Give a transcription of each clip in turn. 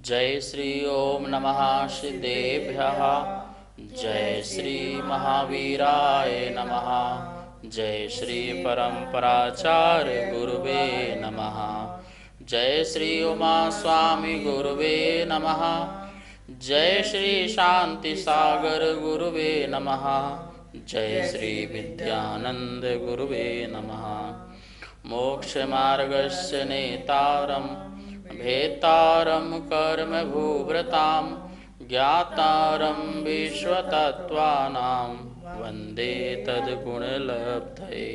जय श्री ओम नमः सिद्धेभ्यः। जय श्री महावीराय नमः। जय श्री परम्पराचार्य गुरुवे नमः। जय श्री उमा स्वामी गुरुवे नमः। जय श्री शांति सागर गुरुवे नमः। जय श्री विद्यानंद गुरुवे नमः। मोक्ष मार्गस्य नेतारं भेतारं कर्म भूभृतां ज्ञातारं विश्वतत्त्वानां वन्दे तद्गुणलब्धये।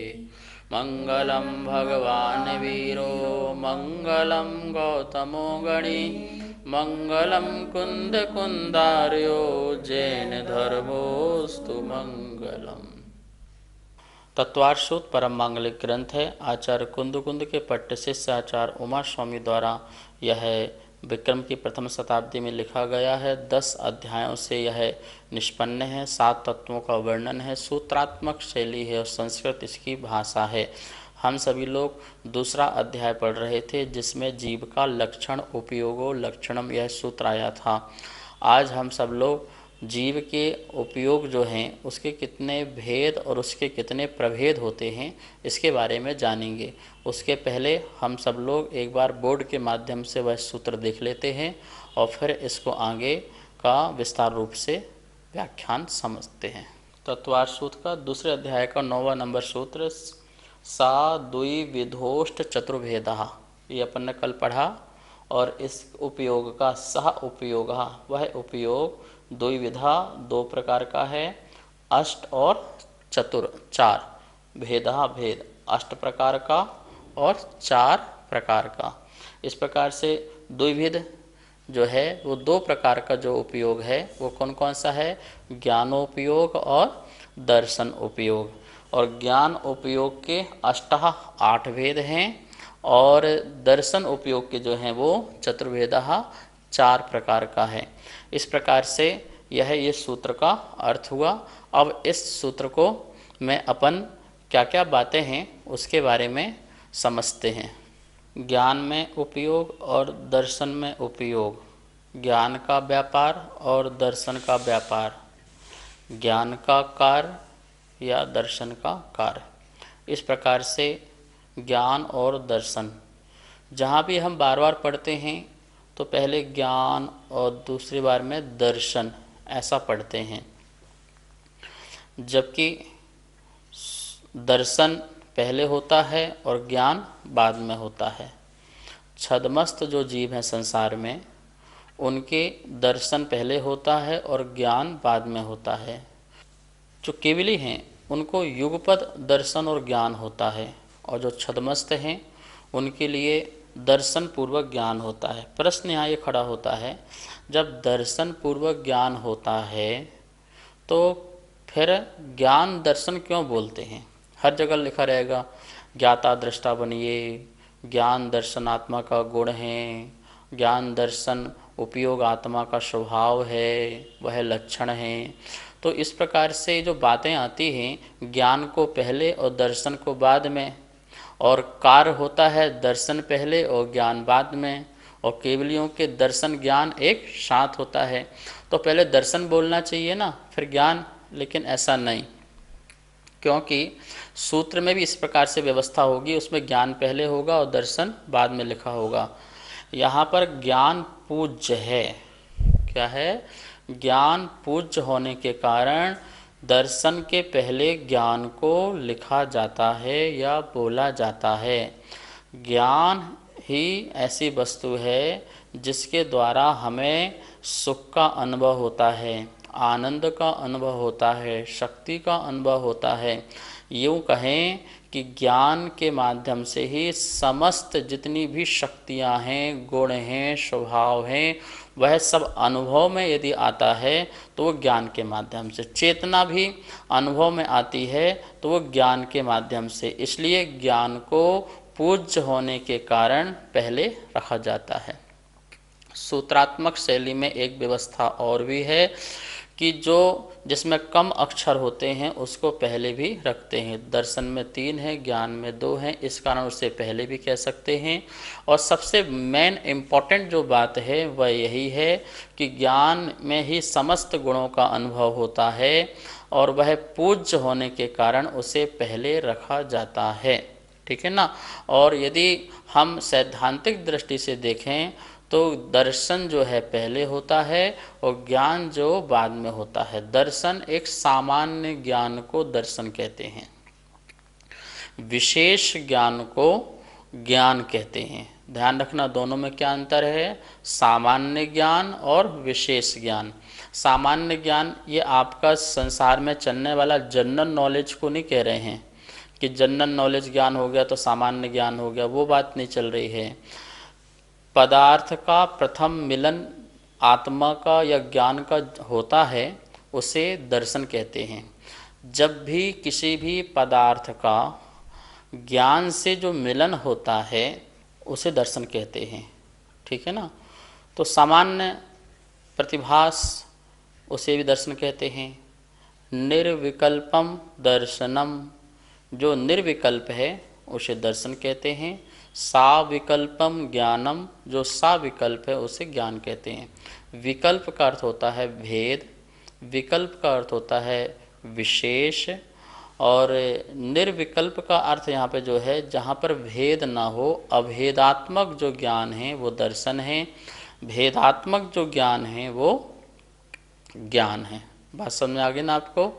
मङ्गलं भगवान् वीरो मङ्गलं गौतमो गणी मङ्गलं कुन्दकुन्दार्यो जैनधर्मोऽस्तु मङ्गलम्। तत्वार्षोत परम मांगलिक ग्रंथ है। आचार्य कुंद के पट्ट शिष्य आचार्य उमा स्वामी द्वारा यह विक्रम की प्रथम शताब्दी में लिखा गया है। 10 अध्यायों से यह निष्पन्न है। 7 तत्वों का वर्णन है। सूत्रात्मक शैली है और संस्कृत इसकी भाषा है। हम सभी लोग दूसरा अध्याय पढ़ रहे थे जिसमें जीव का लक्षण उपयोगो लक्षणम यह सूत्र आया था। आज हम सब लोग जीव के उपयोग जो हैं उसके कितने भेद और उसके कितने प्रभेद होते हैं इसके बारे में जानेंगे। उसके पहले हम सब लोग एक बार बोर्ड के माध्यम से वह सूत्र देख लेते हैं और फिर इसको आगे का विस्तार रूप से व्याख्यान समझते हैं। तत्वार्थ सूत्र का दूसरे अध्याय का 9वां नंबर सूत्र सा द्विविधोष्ट चतुर्भेदः, ये अपन ने कल पढ़ा। और इस उपयोग का सह उपयोग, वह उपयोग द्विविधा 2 प्रकार का है, अष्ट और चतुर 4, भेदः भेद 8 प्रकार का और 4 प्रकार का। इस प्रकार से द्विविध जो है वो 2 प्रकार का जो उपयोग है वो कौन कौन सा है, ज्ञानोपयोग और दर्शन उपयोग। और ज्ञान उपयोग के 8 भेद हैं और दर्शन उपयोग के जो हैं वो चतुर्भेदः 4 प्रकार का है। इस प्रकार से यह ये सूत्र का अर्थ हुआ। अब इस सूत्र को मैं अपन क्या क्या बातें हैं उसके बारे में समझते हैं। ज्ञान में उपयोग और दर्शन में उपयोग, ज्ञान का व्यापार और दर्शन का व्यापार, ज्ञान का कार्य या दर्शन का कार्य। इस प्रकार से ज्ञान और दर्शन जहाँ भी हम बार बार पढ़ते हैं तो पहले ज्ञान और दूसरी बार में दर्शन ऐसा पढ़ते हैं, जबकि दर्शन पहले होता है और ज्ञान बाद में होता है। छद्मस्त जो जीव हैं संसार में उनके दर्शन पहले होता है और ज्ञान बाद में होता है। जो केवली हैं उनको युगपद दर्शन और ज्ञान होता है और जो छद्मस्त हैं उनके लिए दर्शन पूर्वक ज्ञान होता है। प्रश्न यहाँ ये खड़ा होता है, जब दर्शन पूर्वक ज्ञान होता है तो फिर ज्ञान दर्शन क्यों बोलते हैं? हर जगह लिखा रहेगा ज्ञाता दृष्टा बनिए, ज्ञान दर्शन आत्मा का गुण है, ज्ञान दर्शन उपयोग आत्मा का स्वभाव है, वह लक्षण है। तो इस प्रकार से जो बातें आती हैं ज्ञान को पहले और दर्शन को बाद में, और कार्य होता है दर्शन पहले और ज्ञान बाद में, और केवलियों के दर्शन ज्ञान एक साथ होता है। तो पहले दर्शन बोलना चाहिए ना, फिर ज्ञान, लेकिन ऐसा नहीं, क्योंकि सूत्र में भी इस प्रकार से व्यवस्था होगी, उसमें ज्ञान पहले होगा और दर्शन बाद में लिखा होगा। यहाँ पर ज्ञान पूज्य है। क्या है? ज्ञान पूज्य होने के कारण दर्शन के पहले ज्ञान को लिखा जाता है या बोला जाता है। ज्ञान ही ऐसी वस्तु है जिसके द्वारा हमें सुख का अनुभव होता है, आनंद का अनुभव होता है, शक्ति का अनुभव होता है। यूँ कहें कि ज्ञान के माध्यम से ही समस्त जितनी भी शक्तियाँ हैं, गुण हैं, स्वभाव हैं, वह सब अनुभव में यदि आता है तो वो ज्ञान के माध्यम से। चेतना भी अनुभव में आती है तो वो ज्ञान के माध्यम से। इसलिए ज्ञान को पूज्य होने के कारण पहले रखा जाता है। सूत्रात्मक शैली में एक व्यवस्था और भी है कि जो जिसमें कम अक्षर होते हैं उसको पहले भी रखते हैं। दर्शन में 3 है, ज्ञान में 2 हैं, इस कारण उसे पहले भी कह सकते हैं। और सबसे मेन इम्पॉर्टेंट जो बात है वह यही है कि ज्ञान में ही समस्त गुणों का अनुभव होता है और वह पूज्य होने के कारण उसे पहले रखा जाता है। ठीक है ना। और यदि हम सैद्धांतिक दृष्टि से देखें तो दर्शन जो है पहले होता है और ज्ञान जो बाद में होता है। दर्शन एक सामान्य ज्ञान को दर्शन कहते हैं, विशेष ज्ञान को ज्ञान कहते हैं। ध्यान रखना दोनों में क्या अंतर है, सामान्य ज्ञान और विशेष ज्ञान। सामान्य ज्ञान ये आपका संसार में चलने वाला जनरल नॉलेज को नहीं कह रहे हैं कि जनरल नॉलेज ज्ञान हो गया तो सामान्य ज्ञान हो गया, वो बात नहीं चल रही है। पदार्थ का प्रथम मिलन आत्मा का या ज्ञान का होता है, उसे दर्शन कहते हैं। जब भी किसी भी पदार्थ का ज्ञान से जो मिलन होता है उसे दर्शन कहते हैं। ठीक है ना। तो सामान्य प्रतिभास उसे भी दर्शन कहते हैं। निर्विकल्पम दर्शनम, जो निर्विकल्प है उसे दर्शन कहते हैं। साविकल्पम ज्ञानम, जो साविकल्प है उसे ज्ञान कहते हैं। विकल्प का अर्थ होता है भेद, विकल्प का अर्थ होता है विशेष, और निर्विकल्प का अर्थ यहाँ पे जो है जहाँ पर भेद ना हो, अभेदात्मक जो ज्ञान है वो दर्शन है, भेदात्मक जो ज्ञान है वो ज्ञान है। बात समझ में आ गई ना आपको।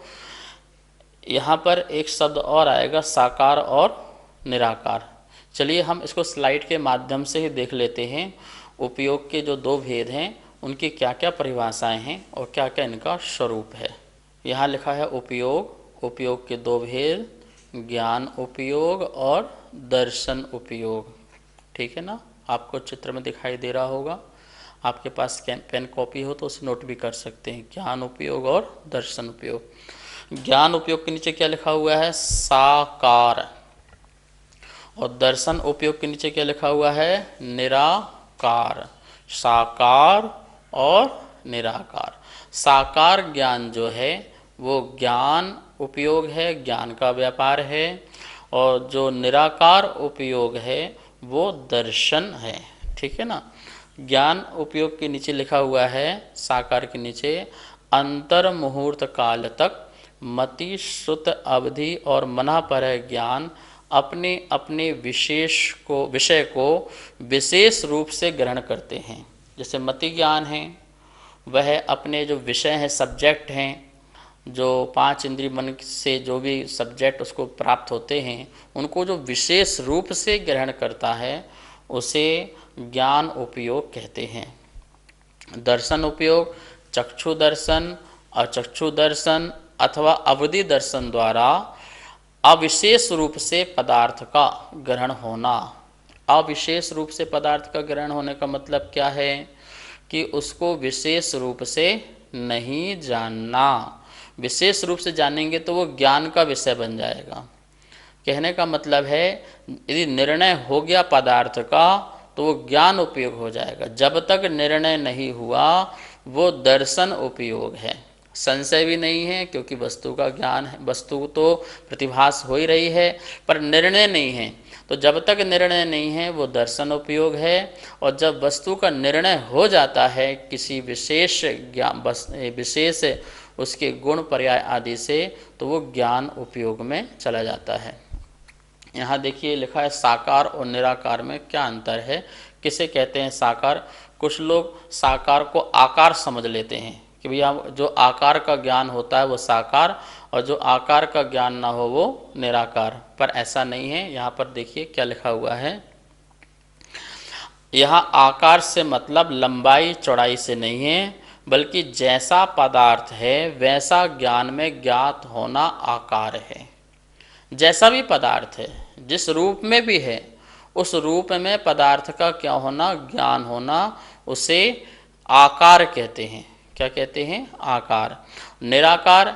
यहाँ पर एक शब्द और आएगा, साकार और निराकार। चलिए हम इसको स्लाइड के माध्यम से ही देख लेते हैं। उपयोग के जो 2 भेद हैं उनकी क्या क्या परिभाषाएं हैं और क्या क्या इनका स्वरूप है। यहाँ लिखा है उपयोग, उपयोग के 2 भेद, ज्ञान उपयोग और दर्शन उपयोग। ठीक है ना। आपको चित्र में दिखाई दे रहा होगा, आपके पास पेन कॉपी हो तो उसे नोट भी कर सकते हैं। ज्ञान उपयोग और दर्शन उपयोग। ज्ञान उपयोग के नीचे क्या लिखा हुआ है, साकार, और दर्शन उपयोग के नीचे क्या लिखा हुआ है, निराकार। साकार और निराकार। साकार ज्ञान जो है वो ज्ञान उपयोग है, ज्ञान का व्यापार है, और जो निराकार उपयोग है वो दर्शन है। ठीक है ना। ज्ञान उपयोग के नीचे लिखा हुआ है, साकार के नीचे, अंतर मुहूर्त काल तक मति श्रुत अवधि और मना पर ज्ञान अपने अपने विषय को विशेष रूप से ग्रहण करते हैं। जैसे मति ज्ञान है वह अपने जो विषय हैं, सब्जेक्ट हैं, जो 5 इंद्रिय मन से जो भी सब्जेक्ट उसको प्राप्त होते हैं उनको जो विशेष रूप से ग्रहण करता है उसे ज्ञान उपयोग कहते हैं। दर्शन उपयोग चक्षु दर्शन, अचक्षु दर्शन अथवा अवधि दर्शन द्वारा अविशेष रूप से पदार्थ का ग्रहण होना। अविशेष रूप से पदार्थ का ग्रहण होने का मतलब क्या है कि उसको विशेष रूप से नहीं जानना। विशेष रूप से जानेंगे तो वो ज्ञान का विषय बन जाएगा। कहने का मतलब है यदि निर्णय हो गया पदार्थ का तो वो ज्ञान उपयोग हो जाएगा। जब तक निर्णय नहीं हुआ वो दर्शन उपयोग है। संशय भी नहीं है क्योंकि वस्तु का ज्ञान है, वस्तु तो प्रतिभास हो ही रही है पर निर्णय नहीं है, तो जब तक निर्णय नहीं है वो दर्शन उपयोग है। और जब वस्तु का निर्णय हो जाता है किसी विशेष ज्ञान, विशेष उसके गुण पर्याय आदि से, तो वो ज्ञान उपयोग में चला जाता है। यहाँ देखिए लिखा है साकार और निराकार में क्या अंतर है। किसे कहते हैं साकार। कुछ लोग साकार को आकार समझ लेते हैं कि भैया जो आकार का ज्ञान होता है वो साकार और जो आकार का ज्ञान ना हो वो निराकार, पर ऐसा नहीं है। यहाँ पर देखिए क्या लिखा हुआ है। यहाँ आकार से मतलब लंबाई चौड़ाई से नहीं है, बल्कि जैसा पदार्थ है वैसा ज्ञान में ज्ञात होना आकार है। जैसा भी पदार्थ है, जिस रूप में भी है, उस रूप में पदार्थ का क्या होना, ज्ञान होना, उसे आकार कहते हैं। क्या कहते हैं, आकार। निराकार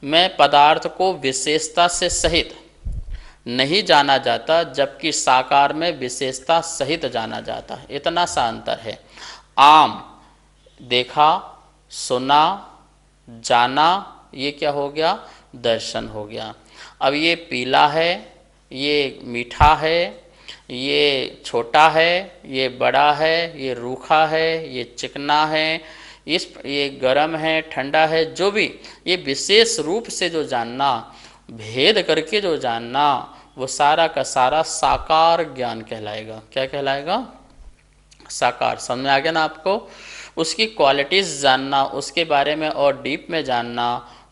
में पदार्थ को विशेषता से सहित नहीं जाना जाता, जबकि साकार में विशेषता सहित जाना जाता है। इतना सा अंतर है। आम देखा, सुना, जाना ये क्या हो गया? दर्शन हो गया। अब ये पीला है, ये मीठा है, ये छोटा है, ये बड़ा है, ये रूखा है, ये चिकना है, ये गर्म है, ठंडा है, जो भी ये विशेष रूप से जो जानना, भेद करके जो जानना, वो सारा का सारा साकार ज्ञान कहलाएगा। क्या कहलाएगा? साकार। समझ में आ गया ना आपको? उसकी क्वालिटीज़ जानना, उसके बारे में और डीप में जानना,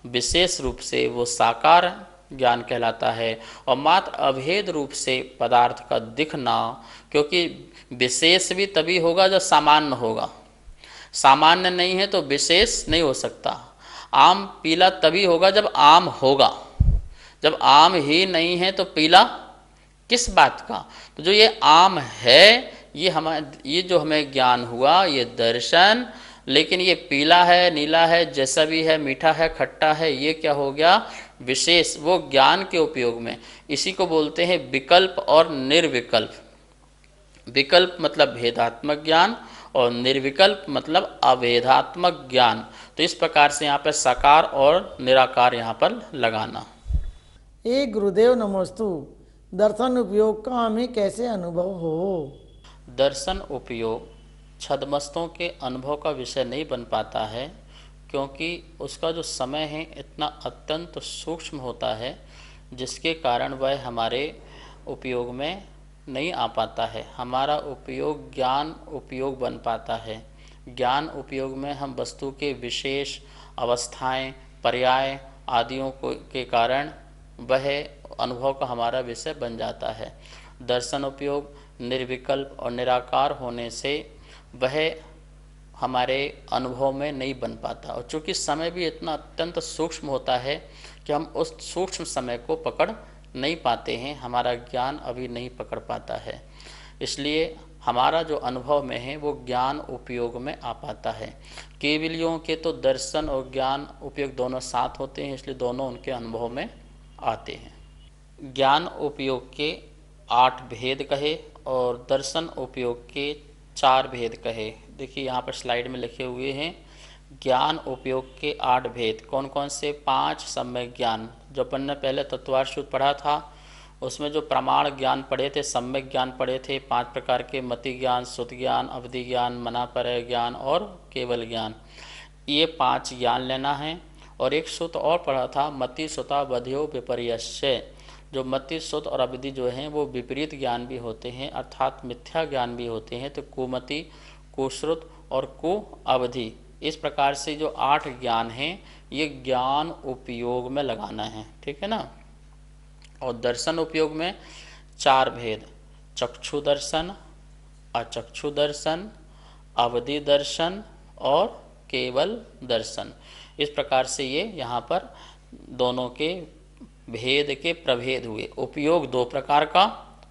विशेष रूप से वो साकार ज्ञान कहलाता है। और मात्र अभेद रूप से पदार्थ का दिखना, क्योंकि विशेष भी तभी होगा जब सामान्य होगा। सामान्य नहीं है तो विशेष नहीं हो सकता। आम पीला तभी होगा जब आम होगा। जब आम ही नहीं है तो पीला किस बात का? तो जो ये आम है, ये जो हमें ज्ञान हुआ, ये दर्शन, लेकिन ये पीला है, नीला है, जैसा भी है, मीठा है, खट्टा है, ये क्या हो गया? विशेष, वो ज्ञान के उपयोग में। इसी को बोलते हैं विकल्प और निर्विकल्प। विकल्प मतलब भेदात्मक ज्ञान और निर्विकल्प मतलब अभेदात्मक ज्ञान। तो इस प्रकार से यहाँ पर साकार और निराकार यहाँ पर लगाना। गुरुदेव नमोस्तु। दर्शन उपयोग का हमें कैसे अनुभव हो? दर्शन उपयोग छद्मस्तों के अनुभव का विषय नहीं बन पाता है, क्योंकि उसका जो समय है इतना अत्यंत सूक्ष्म होता है, जिसके कारण वह हमारे उपयोग में नहीं आ पाता है। हमारा उपयोग ज्ञान उपयोग बन पाता है। ज्ञान उपयोग में हम वस्तु के विशेष अवस्थाएं, पर्याय आदियों के कारण वह अनुभव का हमारा विषय बन जाता है। दर्शन उपयोग निर्विकल्प और निराकार होने से वह हमारे अनुभव में नहीं बन पाता। और चूँकि समय भी इतना अत्यंत सूक्ष्म होता है कि हम उस सूक्ष्म समय को पकड़ नहीं पाते हैं, हमारा ज्ञान अभी नहीं पकड़ पाता है। इसलिए हमारा जो अनुभव में है वो ज्ञान उपयोग में आ पाता है। केवलियों के तो दर्शन और ज्ञान उपयोग दोनों साथ होते हैं, इसलिए दोनों उनके अनुभव में आते हैं। ज्ञान उपयोग के 8 भेद कहे और दर्शन उपयोग के 4 भेद कहे। देखिए यहाँ पर स्लाइड में लिखे हुए हैं ज्ञान उपयोग के 8 भेद। कौन कौन से? 5 सम्यक ज्ञान, जो अपन ने पहले तत्वार्थ सूत्र पढ़ा था, उसमें जो प्रमाण ज्ञान पढ़े थे, सम्यक ज्ञान पढ़े थे, 5 प्रकार के, मति ज्ञान, श्रुति ज्ञान, अवधि ज्ञान, मनापरय ज्ञान और केवल ज्ञान। ये 5 ज्ञान लेना है। और एक सूत्र और पढ़ा था, मति श्रुता वध्यो विपर्यस्य। जो मति, श्रुत और अवधि जो हैं वो विपरीत ज्ञान भी होते हैं, अर्थात मिथ्या ज्ञान भी होते हैं। तो कुमति, कुश्रुत और कुअवधि, इस प्रकार से जो 8 ज्ञान हैं ये ज्ञान उपयोग में लगाना है। ठीक है ना? और दर्शन उपयोग में 4 भेद, चक्षु दर्शन, अचक्षु दर्शन, अवधि दर्शन और केवल दर्शन। इस प्रकार से ये यहाँ पर दोनों के भेद के प्रभेद हुए। उपयोग 2 प्रकार का,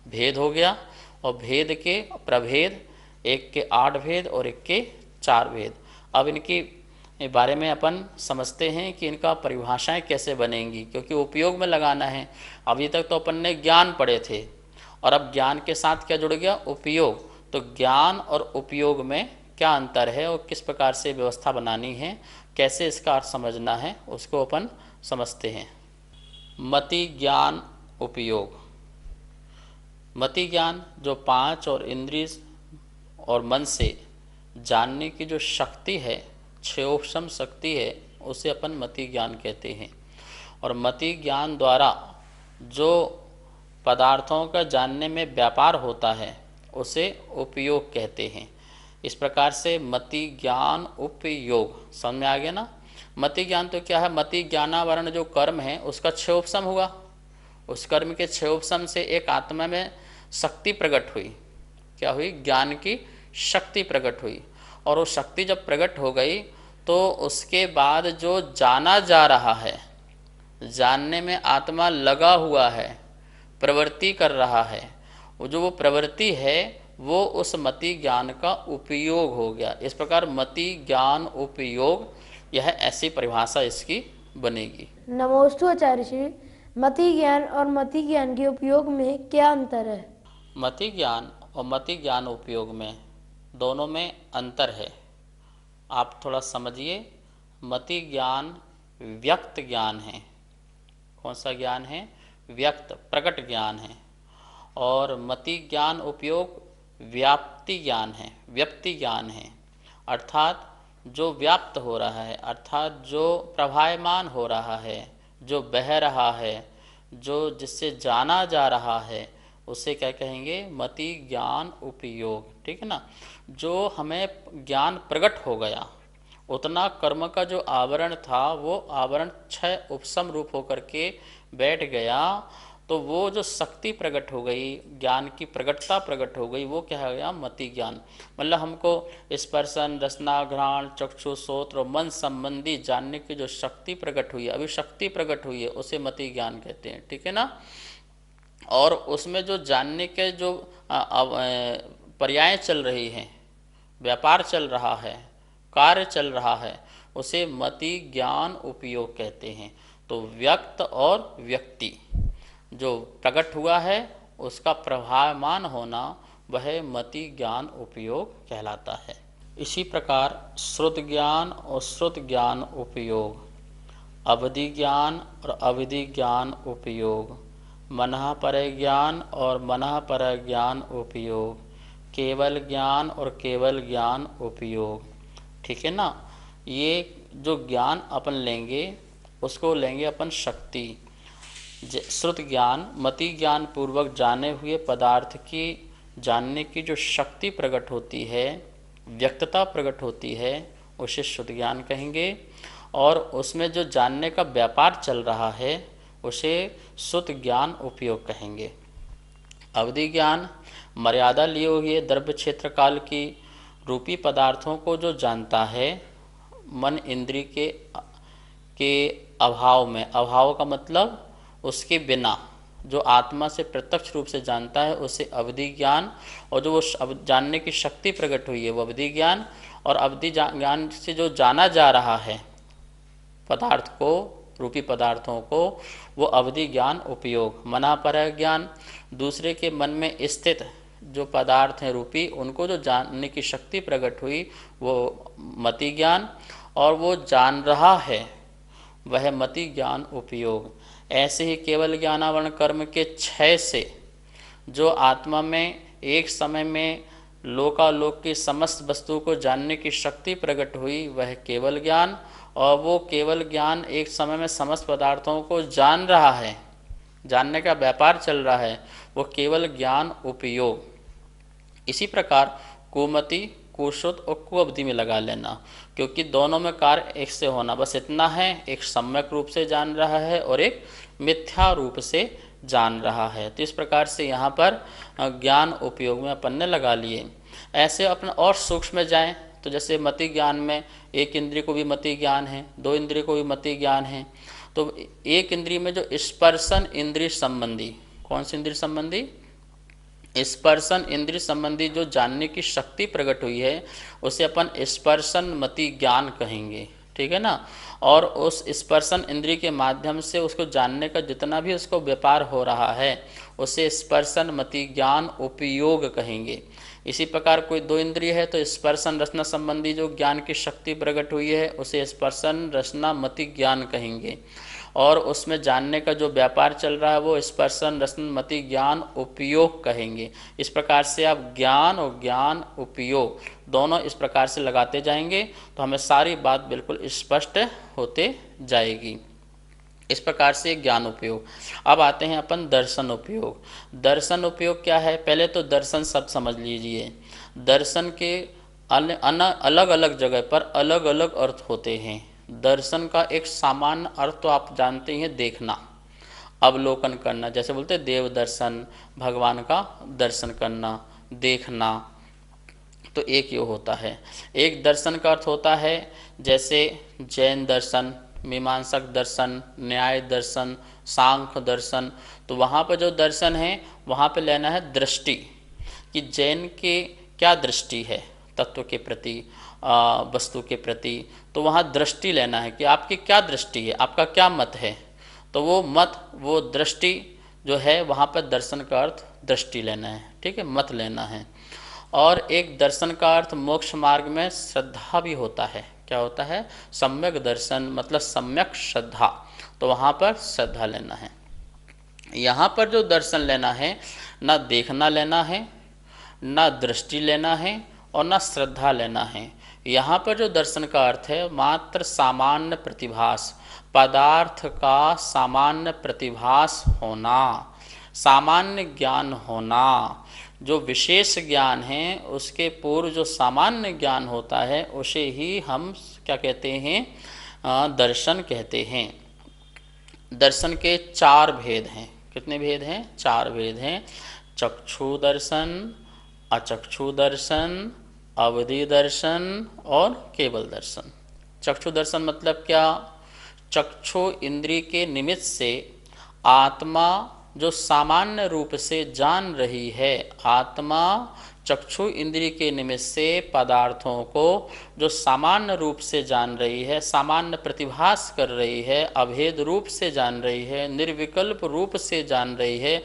भेद हो गया, और भेद के प्रभेद, एक के 8 भेद और एक के 4 भेद। अब इनके बारे में अपन समझते हैं कि इनका परिभाषाएं कैसे बनेंगी, क्योंकि उपयोग में लगाना है। अभी तक तो अपन ने ज्ञान पढ़े थे और अब ज्ञान के साथ क्या जुड़ गया? उपयोग। तो ज्ञान और उपयोग में क्या अंतर है और किस प्रकार से व्यवस्था बनानी है, कैसे इसका अर्थ समझना है, उसको अपन समझते हैं। मति ज्ञान उपयोग। मति ज्ञान जो 5 और इंद्रिय और मन से जानने की जो शक्ति है, क्षयोपशम शक्ति है, उसे अपन मति ज्ञान कहते हैं। और मति ज्ञान द्वारा जो पदार्थों का जानने में व्यापार होता है उसे उपयोग कहते हैं। इस प्रकार से मति ज्ञान उपयोग समझ में आ गया ना? मति ज्ञान तो क्या है? मति ज्ञानावरण जो कर्म है उसका क्षयोपशम हुआ। उस कर्म के क्षयोपशम से एक आत्मा में शक्ति प्रकट हुई। क्या हुई? ज्ञान की शक्ति प्रकट हुई। और वो शक्ति जब प्रकट हो गई तो उसके बाद जो जाना जा रहा है, जानने में आत्मा लगा हुआ है, प्रवृत्ति कर रहा है, वो प्रवृत्ति है वो उस मति ज्ञान का उपयोग हो गया। इस प्रकार मति ज्ञान उपयोग, यह ऐसी परिभाषा इसकी बनेगी। नमोस्तु आचार्य श्री। मति ज्ञान और मति ज्ञान के उपयोग में क्या अंतर है? मति ज्ञान और मति ज्ञान उपयोग में दोनों में अंतर है। आप थोड़ा समझिए। मति ज्ञान व्यक्त ज्ञान है। कौन सा ज्ञान है? व्यक्त, प्रकट ज्ञान है। और मति ज्ञान उपयोग व्याप्ति ज्ञान है, व्यक्ति ज्ञान है, अर्थात जो व्याप्त हो रहा है, अर्थात जो प्रभायमान हो रहा है, जो बह रहा है, जो जिससे जाना जा रहा है, उसे क्या कहेंगे? मति ज्ञान उपयोग। ठीक है ना? जो हमें ज्ञान प्रकट हो गया, उतना कर्म का जो आवरण था वो आवरण क्षय उपशम रूप होकर के बैठ गया, तो वो जो शक्ति प्रकट हो गई, ज्ञान की प्रकटता प्रकट हो गई, वो क्या हो गया? मति ज्ञान। मतलब हमको स्पर्शन, रसना, घ्राण, चक्षु, श्रोत्र और मन संबंधी जानने की जो शक्ति प्रकट हुई है, अभी शक्ति प्रकट हुई है, उसे मति ज्ञान कहते हैं। ठीक है ना? और उसमें जो जानने के जो पर्याय चल रही हैं, व्यापार चल रहा है, कार्य चल रहा है, उसे मति ज्ञान उपयोग कहते हैं। तो व्यक्त और व्यक्ति जो प्रकट हुआ है उसका प्रभावमान होना, वह मति ज्ञान उपयोग कहलाता है। इसी प्रकार श्रुत ज्ञान और श्रुत ज्ञान उपयोग, अवधि ज्ञान और अवधि ज्ञान उपयोग, मनः पर ज्ञान और मनः पर ज्ञान उपयोग, केवल ज्ञान और केवल ज्ञान उपयोग। ठीक है ना? ये जो ज्ञान अपन लेंगे उसको लेंगे अपन शक्ति। श्रुत ज्ञान मति ज्ञान पूर्वक जाने हुए पदार्थ की जानने की जो शक्ति प्रकट होती है, व्यक्तता प्रकट होती है, उसे श्रुत ज्ञान कहेंगे। और उसमें जो जानने का व्यापार चल रहा है उसे श्रुत ज्ञान उपयोग कहेंगे। अवधि ज्ञान मर्यादा लिए हुए द्रव्य क्षेत्र काल की रूपी पदार्थों को जो जानता है, मन इंद्रिय के अभाव में, अभाव का मतलब उसके बिना, जो आत्मा से प्रत्यक्ष रूप से जानता है उसे अवधि ज्ञान, और जो वो जानने की शक्ति प्रकट हुई है वो अवधि ज्ञान। और अवधि ज्ञान से जो जाना जा रहा है पदार्थ को, रूपी पदार्थों को, वो अवधि ज्ञान उपयोग। मना पर ज्ञान दूसरे के मन में स्थित जो पदार्थ हैं रूपी, उनको जो जानने की शक्ति प्रकट हुई वो मति ज्ञान, और वो जान रहा है वह मति ज्ञान उपयोग। ऐसे ही केवल ज्ञानावरण कर्म के क्षय से जो आत्मा में एक समय में लोकालोक की समस्त वस्तुओं को जानने की शक्ति प्रकट हुई वह केवल ज्ञान, और वो केवल ज्ञान एक समय में समस्त पदार्थों को जान रहा है, जानने का व्यापार चल रहा है, वो केवल ज्ञान उपयोग। इसी प्रकार कुमति, कुश्रुत और कुअवधि में लगा लेना, क्योंकि दोनों में कार्य एक से होना बस इतना है, एक सम्यक रूप से जान रहा है और एक मिथ्या रूप से जान रहा है। तो इस प्रकार से यहाँ पर ज्ञान उपयोग में अपन ने लगा लिए। ऐसे अपन और सूक्ष्म में जाएं तो जैसे मति ज्ञान में एक इंद्रिय को भी मति ज्ञान है, दो इंद्रिय को भी मति ज्ञान है। तो एक इंद्रिय में जो स्पर्शन इंद्रिय संबंधी, कौन सी इंद्रिय संबंधी? स्पर्शन इंद्रिय संबंधी जो जानने की शक्ति प्रकट हुई है उसे अपन स्पर्शन मति ज्ञान कहेंगे। ठीक है ना? और उस स्पर्शन इंद्रिय के माध्यम से उसको जानने का जितना भी उसको व्यापार हो रहा है उसे स्पर्शन मति ज्ञान उपयोग कहेंगे। इसी प्रकार कोई दो इंद्रिय है तो स्पर्शन रसना संबंधी जो ज्ञान की शक्ति प्रकट हुई है उसे स्पर्शन रसना मति ज्ञान कहेंगे, और उसमें जानने का जो व्यापार चल रहा है वो स्पर्शन रसन मति ज्ञान उपयोग कहेंगे। इस प्रकार से आप ज्ञान और ज्ञान उपयोग दोनों इस प्रकार से लगाते जाएंगे तो हमें सारी बात बिल्कुल स्पष्ट होते जाएगी। इस प्रकार से ज्ञान उपयोग। अब आते हैं अपन दर्शन उपयोग। दर्शन उपयोग क्या है? पहले तो दर्शन शब्द समझ लीजिए। दर्शन के अलग अलग जगह पर अलग अलग अर्थ होते हैं। दर्शन का एक सामान्य अर्थ तो आप जानते हैं, देखना, अवलोकन करना, जैसे बोलते हैं देव दर्शन, भगवान का दर्शन करना, देखना, तो एक ये होता है। एक दर्शन का अर्थ होता है जैसे जैन दर्शन, मीमांसक दर्शन, न्याय दर्शन, सांख्य दर्शन। तो वहाँ पर जो दर्शन है वहाँ पे लेना है दृष्टि, कि जैन के क्या दृष्टि है तत्व के प्रति, वस्तु के प्रति। तो वहाँ दृष्टि लेना है कि आपकी क्या दृष्टि है, आपका क्या मत है। तो वो मत, वो दृष्टि जो है वहाँ पर दर्शन का अर्थ दृष्टि लेना है। ठीक है, मत लेना है। और एक दर्शन का अर्थ मोक्ष मार्ग में श्रद्धा भी होता है। क्या होता है? सम्यक दर्शन मतलब सम्यक श्रद्धा। तो वहाँ पर श्रद्धा लेना है। यहाँ पर जो दर्शन लेना है, ना देखना लेना है, ना दृष्टि लेना है और ना श्रद्धा लेना है। यहाँ पर जो दर्शन का अर्थ है मात्र सामान्य प्रतिभास, पदार्थ का सामान्य प्रतिभास होना, सामान्य ज्ञान होना। जो विशेष ज्ञान है उसके पूर्व जो सामान्य ज्ञान होता है उसे ही हम क्या कहते हैं? दर्शन कहते हैं। दर्शन के 4 भेद हैं। कितने भेद हैं? 4 भेद हैं। चक्षु दर्शन, अचक्षु दर्शन, अवधि दर्शन और केवल दर्शन। चक्षु दर्शन मतलब क्या? चक्षु इंद्रिय के निमित्त से आत्मा जो सामान्य रूप से जान रही है, आत्मा चक्षु इंद्रिय के निमित्त से पदार्थों को जो सामान्य रूप से जान रही है, सामान्य प्रतिभास कर रही है, अभेद रूप से जान रही है, निर्विकल्प रूप से जान रही है,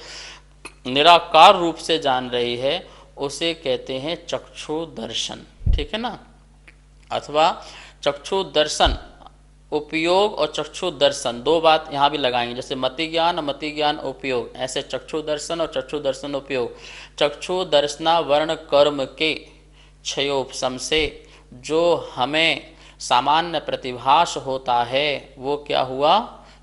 निराकार रूप से जान रही है, उसे कहते हैं चक्षु दर्शन। ठीक है ना? अथवा चक्षु दर्शन उपयोग और चक्षु दर्शन 2 बात यहाँ भी लगाएंगे, जैसे मति ज्ञान और मति ज्ञान उपयोग, ऐसे चक्षु दर्शन और चक्षु दर्शन उपयोग। चक्षु दर्शना वर्ण कर्म के क्षयोपशम से जो हमें सामान्य प्रतिभास होता है वो क्या हुआ?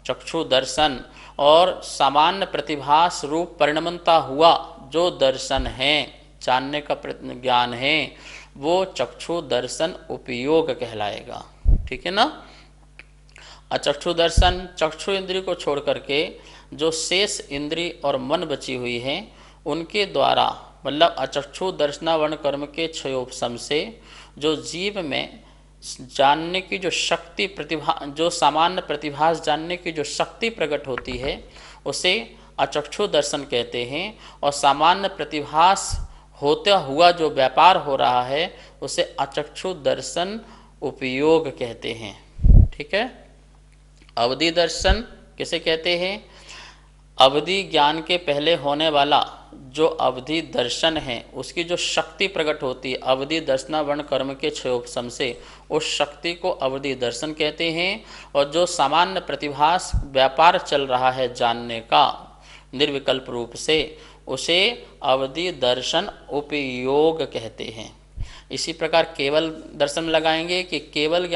चक्षु दर्शन। और सामान्य प्रतिभास रूप परिणमता हुआ जो दर्शन है, जानने का ज्ञान है, वो चक्षु दर्शन उपयोग कहलाएगा। ठीक है ना? अचक्षु दर्शन, चक्षु इंद्रिय को छोड़ करके जो शेष इंद्रिय और मन बची हुई है उनके द्वारा, मतलब अचक्षु दर्शना वर्ण कर्म के क्षयोपशम से जो जीव में जानने की जो शक्ति प्रतिभा, जो सामान्य प्रतिभास जानने की जो शक्ति प्रकट होती है उसे अचक्षु दर्शन कहते हैं। और सामान्य प्रतिभास होता हुआ जो व्यापार हो रहा है उसे अचक्षु दर्शन उपयोग कहते हैं। ठीक है? अवधि दर्शन किसे कहते हैं? अवधि ज्ञान के पहले होने वाला जो अवधि दर्शन है उसकी जो शक्ति प्रकट होती है अवधि दर्शना वर्ण कर्म के क्षयोपशम से, उस शक्ति को अवधि दर्शन कहते हैं। और जो सामान्य प्रतिभास व्यापार चल रहा है जानने का निर्विकल्प रूप से, उसे अवधि दर्शन उपयोग कहते हैं। इसी प्रकार केवल दर्शन लगाएंगे कि केवल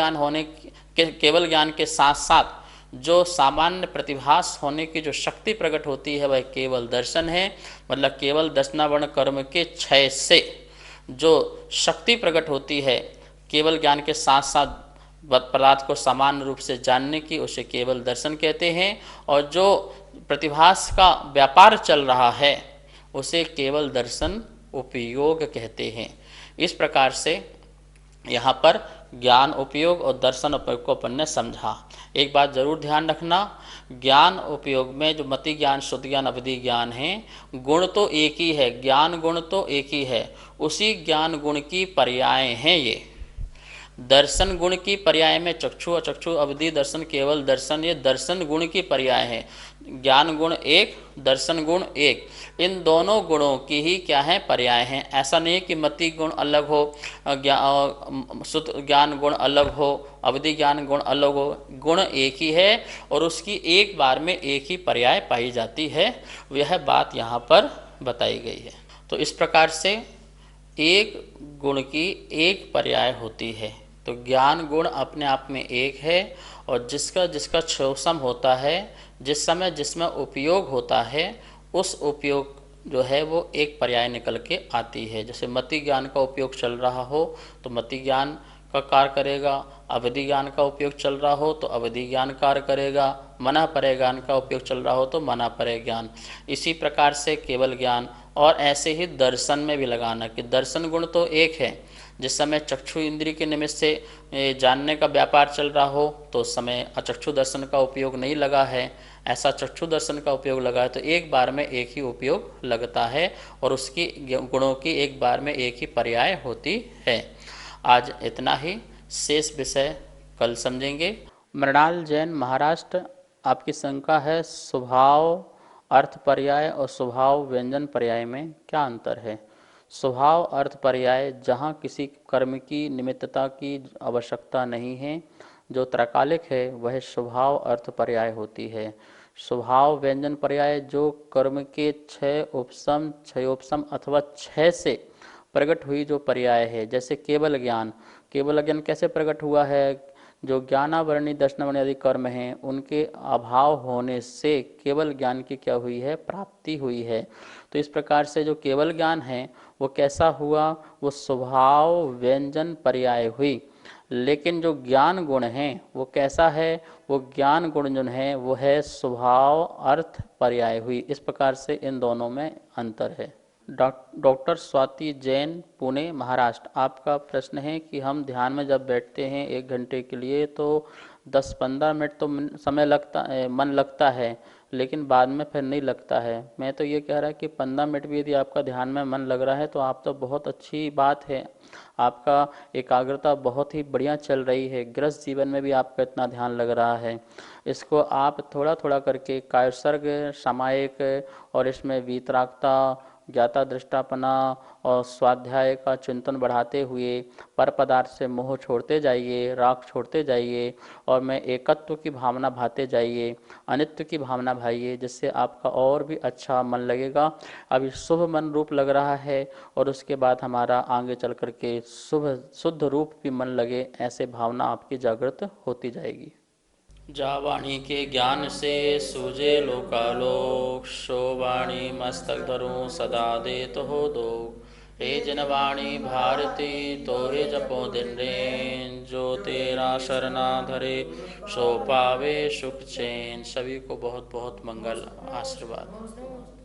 ज्ञान के साथ साथ जो सामान्य प्रतिभास होने की जो शक्ति प्रकट होती है वह केवल दर्शन है। मतलब केवल दर्शना वर्ण कर्म के क्षय से जो शक्ति प्रकट होती है केवल ज्ञान के साथ साथ पदार्थ को सामान्य रूप से जानने की, उसे केवल दर्शन कहते हैं। और जो प्रतिभास का व्यापार चल रहा है उसे केवल दर्शन उपयोग कहते हैं। इस प्रकार से यहाँ पर ज्ञान उपयोग और दर्शन उपयोग को अपन ने समझा। एक बात जरूर ध्यान रखना, ज्ञान उपयोग में जो मति ज्ञान, शुद्ध ज्ञान, अवधि ज्ञान है, गुण तो एक ही है, ज्ञान गुण तो एक ही है, उसी ज्ञान गुण की पर्याय हैं ये। दर्शन गुण की पर्याय में चक्षु, अचक्षु, अवधि, दर्शन, केवल दर्शन, ये दर्शन गुण की पर्याय है। ज्ञान गुण एक, दर्शन गुण एक, इन दोनों गुणों की ही क्या है? पर्याय हैं। ऐसा नहीं कि मति गुण अलग हो, शुद्ध ज्ञान गुण अलग हो, अवधि ज्ञान गुण अलग हो, गुण एक ही है और उसकी एक बार में एक ही पर्याय पाई जाती है। यह बात यहाँ पर बताई गई है। तो इस प्रकार से एक गुण की एक पर्याय होती है। तो ज्ञान गुण अपने आप में एक है और जिसका क्षयोपशम होता है, जिस समय जिसमें उपयोग होता है, उस उपयोग जो है वो एक पर्याय निकल के आती है। जैसे मति ज्ञान का उपयोग चल रहा हो तो मति ज्ञान का कार्य करेगा, अवधि ज्ञान का उपयोग चल रहा हो तो अवधि ज्ञान कार्य करेगा, मना परे ज्ञान का उपयोग चल रहा हो तो मना परे ज्ञान। इसी प्रकार से केवल ज्ञान, और ऐसे ही दर्शन में भी लगाना कि दर्शन गुण तो एक है, जिस समय चक्षु इंद्रिय के निमित्त से जानने का व्यापार चल रहा हो तो उस समय अचक्षु दर्शन का उपयोग नहीं लगा है, ऐसा चक्षु दर्शन का उपयोग लगा है तो एक बार में एक ही उपयोग लगता है और उसकी गुणों की एक बार में एक ही पर्याय होती है। आज इतना ही, शेष विषय कल समझेंगे। मृणाल जैन, महाराष्ट्र। आपकी शंका है स्वभाव अर्थ पर्याय और स्वभाव व्यंजन पर्याय में क्या अंतर है? स्वभाव अर्थ पर्याय, जहाँ किसी कर्म की निमित्तता की आवश्यकता नहीं है, जो त्रैकालिक है वह स्वभाव अर्थ पर्याय होती है। स्वभाव व्यंजन पर्याय, जो कर्म के क्षय उपशम, क्षयोपशम अथवा क्षय से प्रकट हुई जो पर्याय है। जैसे केवल ज्ञान, केवल ज्ञान कैसे प्रकट हुआ है? जो ज्ञानावरणी दर्शनावरणी आदि कर्म हैं उनके अभाव होने से केवल ज्ञान की क्या हुई है? प्राप्ति हुई है। तो इस प्रकार से जो केवल ज्ञान है वो कैसा हुआ? वो स्वभाव व्यंजन पर्याय हुई। लेकिन जो ज्ञान गुण है वो कैसा है? वो ज्ञान गुण जो है वो है स्वभाव अर्थ पर्याय हुई। इस प्रकार से इन दोनों में अंतर है। डॉक्टर स्वाति जैन, पुणे, महाराष्ट्र। आपका प्रश्न है कि हम ध्यान में जब बैठते हैं 1 घंटे के लिए तो 10-15 मिनट तो समय लगता है, मन लगता है, लेकिन बाद में फिर नहीं लगता है। मैं तो ये कह रहा कि 15 मिनट भी यदि आपका ध्यान में मन लग रहा है तो आप तो बहुत अच्छी बात है, आपका एकाग्रता बहुत ही बढ़िया चल रही है, गृहस्थ जीवन में भी आपका इतना ध्यान लग रहा है। इसको आप थोड़ा थोड़ा करके कायसर्ग, सामायिक और इसमें वीतरागता, ज्ञाता दृष्टापना और स्वाध्याय का चिंतन बढ़ाते हुए पर पदार्थ से मोह छोड़ते जाइए, राग छोड़ते जाइए और मैं एकत्व की भावना भाते जाइए, अनित्य की भावना भाइए, जिससे आपका और भी अच्छा मन लगेगा। अभी शुभ मन रूप लग रहा है और उसके बाद हमारा आगे चल करके शुभ शुद्ध रूप भी मन लगे, ऐसे भावना आपकी जागृत होती जाएगी। जा वाणी के ज्ञान से सूझे लोकालोक, सो वाणी मस्तक धरूं सदा देत हो दो। हे जन वाणी भारती तो हे जपो दिन रेन, जो तेरा शरणा धरे सो पावे सुख चैन। सभी को बहुत बहुत मंगल आशीर्वाद।